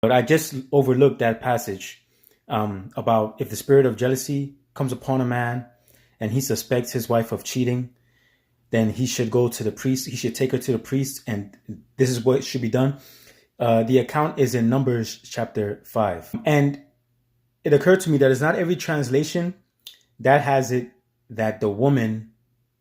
But I just overlooked that passage about if the spirit of jealousy comes upon a man and he suspects his wife of cheating, then he should go to the priest. He should take her to the priest, and this is what should be done. The account is in Numbers chapter 5. And it occurred to me that it's not every translation that has it that the woman,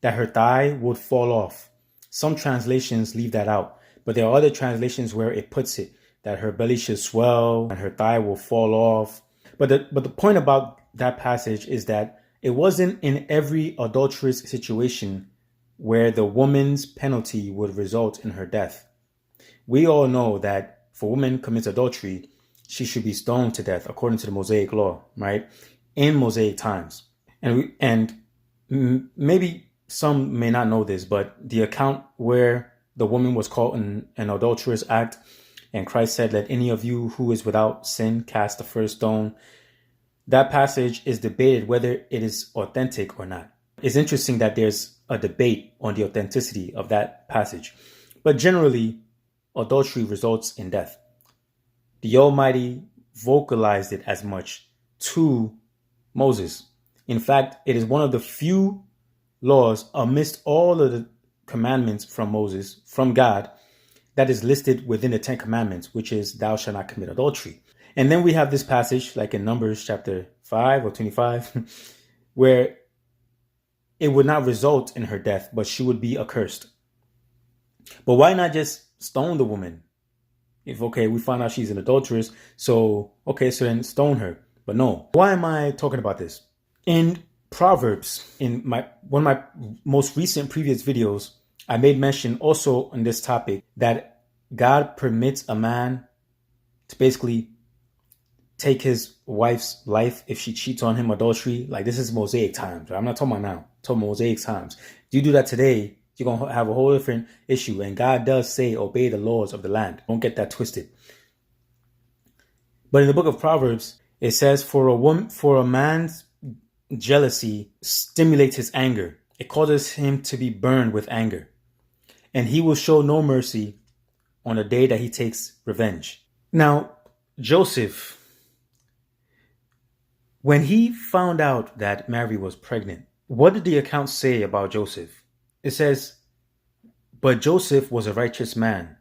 that her thigh would fall off. Some translations leave that out, but there are other translations where it puts it that her belly should swell and her thigh will fall off. But the point about that passage is that it wasn't in every adulterous situation where the woman's penalty would result in her death. We all know that if a woman commits adultery, she should be stoned to death according to the Mosaic law, right? In Mosaic times. And maybe some may not know this, but the account where the woman was caught in an adulterous act and Christ said, "Let any of you who is without sin cast the first stone," that passage is debated whether it is authentic or not. It's interesting that there's a debate on the authenticity of that passage. But generally, adultery results in death. The Almighty vocalized it as much to Moses. In fact, it is one of the few laws amidst all of the commandments from Moses, from God, that is listed within the 10 commandments, which is thou shalt not commit adultery. And then we have this passage like in Numbers chapter 5 or 25, where it would not result in her death, but she would be accursed. But why not just stone the woman? If, okay, we find out she's an adulteress, so then stone her. But no. Why am I talking about this? In Proverbs, in one of my most recent previous videos, I made mention also on this topic that God permits a man to basically take his wife's life if she cheats on him, adultery. Like, this is Mosaic times. Right? I'm not talking about now. I'm talking Mosaic times. If you do that today, you're going to have a whole different issue. And God does say, obey the laws of the land. Don't get that twisted. But in the book of Proverbs, it says, for a man's jealousy stimulates his anger. It causes him to be burned with anger. And he will show no mercy on the day that he takes revenge. Now, Joseph, when he found out that Mary was pregnant, what did the account say about Joseph? It says, but Joseph was a righteous man.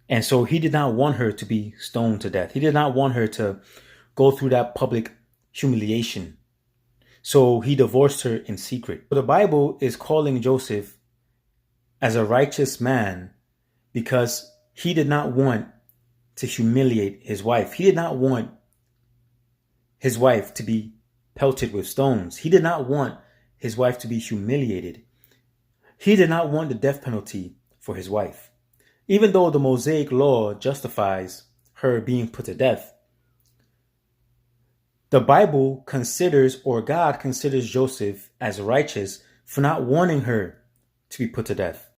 And so he did not want her to be stoned to death. He did not want her to go through that public humiliation. So he divorced her in secret. The Bible is calling Joseph as a righteous man because he did not want to humiliate his wife. He did not want his wife to be pelted with stones. He did not want his wife to be humiliated. He did not want the death penalty for his wife. Even though the Mosaic law justifies her being put to death, the Bible considers, or God considers, Joseph as righteous for not wanting her to be put to death.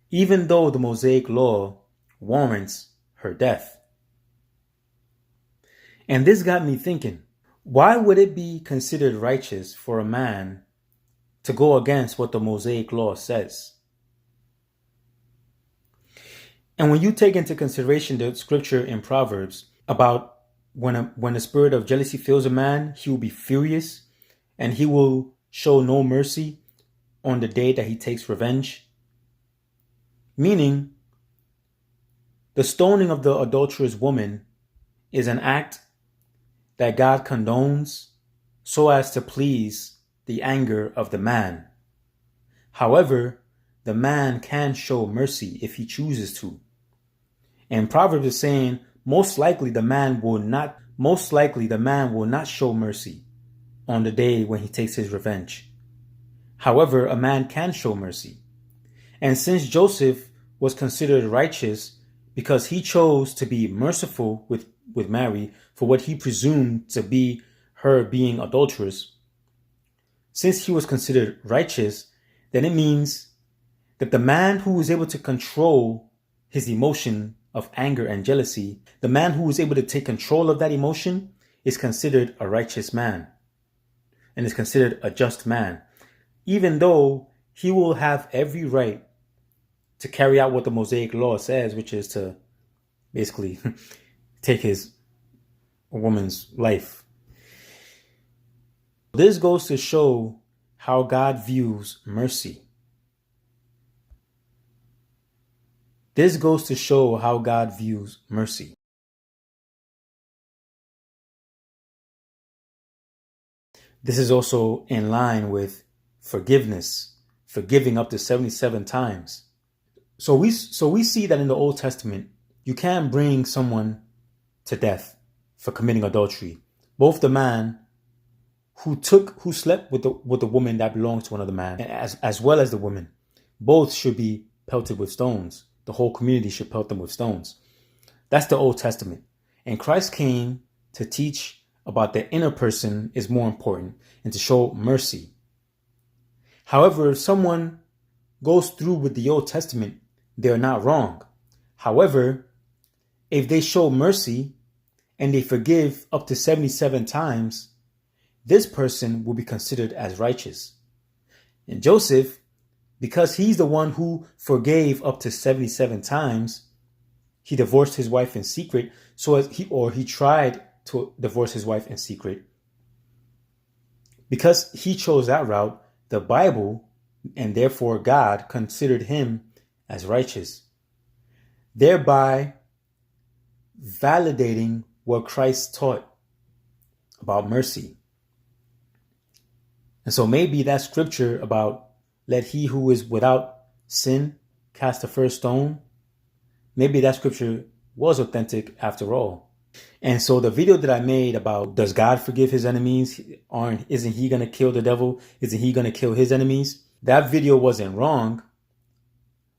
Even though the Mosaic law warrants her death. And this got me thinking, why would it be considered righteous for a man to go against what the Mosaic law says? And when you take into consideration the scripture in Proverbs about when the spirit of jealousy fills a man, he will be furious and he will show no mercy on the day that he takes revenge. Meaning, the stoning of the adulterous woman is an act that God condones so as to please the anger of the man. However, the man can show mercy if he chooses to. And Proverbs is saying most likely the man will not show mercy on the day when he takes his revenge. However, a man can show mercy. And since Joseph was considered righteous because he chose to be merciful with Mary for what he presumed to be her being adulterous, since he was considered righteous, then it means that the man who is able to control his emotion of anger and jealousy, the man who is able to take control of that emotion is considered a righteous man and is considered a just man, even though he will have every right to carry out what the Mosaic law says, which is to basically take his woman's life. This goes to show how God views mercy. This goes to show how God views mercy. This is also in line with forgiveness, forgiving up to 77 times. So we see that in the Old Testament, you can bring someone to death for committing adultery. Both the man who slept with the woman that belongs to another man, as well as the woman, both should be pelted with stones. The whole community should pelt them with stones. That's the Old Testament. And Christ came to teach about the inner person is more important and to show mercy. However, if someone goes through with the Old Testament, they're not wrong. However, if they show mercy and they forgive up to 77 times, this person will be considered as righteous. And Joseph, because he's the one who forgave up to 77 times, he divorced his wife in secret, he tried to divorce his wife in secret. Because he chose that route, the Bible, and therefore God, considered him as righteous, thereby validating what Christ taught about mercy. And so maybe that scripture about let he who is without sin cast the first stone, maybe that scripture was authentic after all. And so the video that I made about does God forgive his enemies? Isn't he going to kill the devil? Isn't he going to kill his enemies? That video wasn't wrong.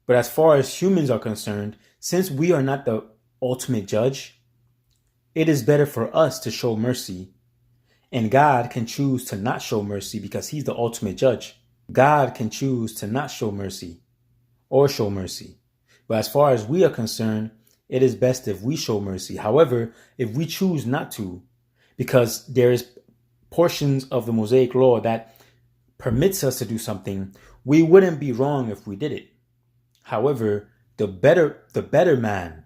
But as far as humans are concerned, since we are not the ultimate judge, it is better for us to show mercy. And God can choose to not show mercy because he's the ultimate judge. God can choose to not show mercy or show mercy. But as far as we are concerned, it is best if we show mercy. However, if we choose not to, because there is portions of the Mosaic law that permits us to do something, we wouldn't be wrong if we did it. However, the better man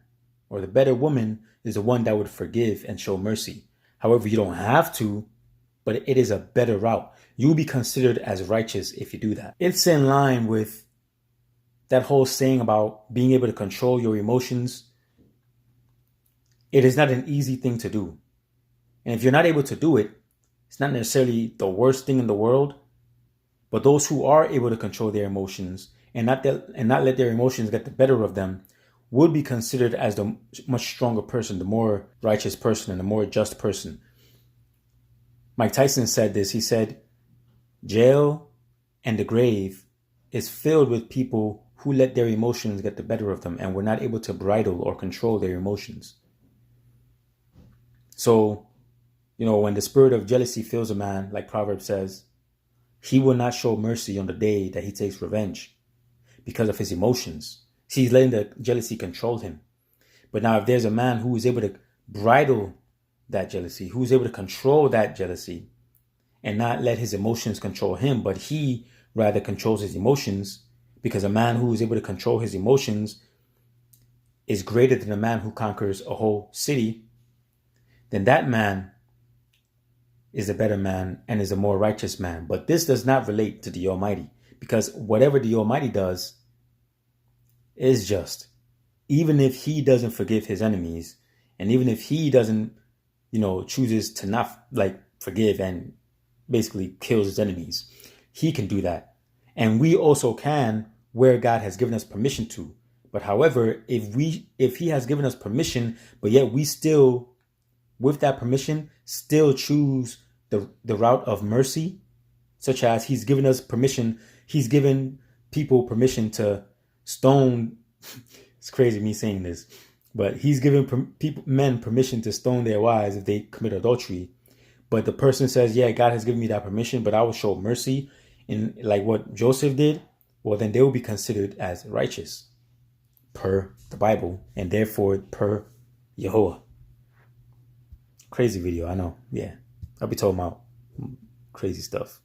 or the better woman is the one that would forgive and show mercy. However, you don't have to, but it is a better route. You'll be considered as righteous if you do that. It's in line with that whole saying about being able to control your emotions. It is not an easy thing to do. And if you're not able to do it, it's not necessarily the worst thing in the world. But those who are able to control their emotions and not let their emotions get the better of them would be considered as the much stronger person, the more righteous person, and the more just person. Mike Tyson said this. He said, jail and the grave is filled with people who let their emotions get the better of them and were not able to bridle or control their emotions. So, when the spirit of jealousy fills a man, like Proverbs says, he will not show mercy on the day that he takes revenge because of his emotions. See, he's letting the jealousy control him. But now if there's a man who is able to bridle that jealousy, who is able to control that jealousy and not let his emotions control him, but he rather controls his emotions, because a man who is able to control his emotions is greater than a man who conquers a whole city, then that man is a better man and is a more righteous man. But this does not relate to the Almighty, because whatever the Almighty does is just. Even if he doesn't forgive his enemies, and even if he doesn't, chooses to not forgive and basically kills his enemies, he can do that. And we also can, where God has given us permission to. But however, if he has given us permission, but yet we still, with that permission, still choose the route of mercy, such as he's given us permission, he's given people permission to stone. It's crazy me saying this, but he's given men permission to stone their wives if they commit adultery. But the person says, yeah, God has given me that permission, but I will show mercy in like what Joseph did. Well, then they will be considered as righteous per the Bible and therefore per Yehovah. Crazy video, I know. Yeah. I'll be talking about crazy stuff.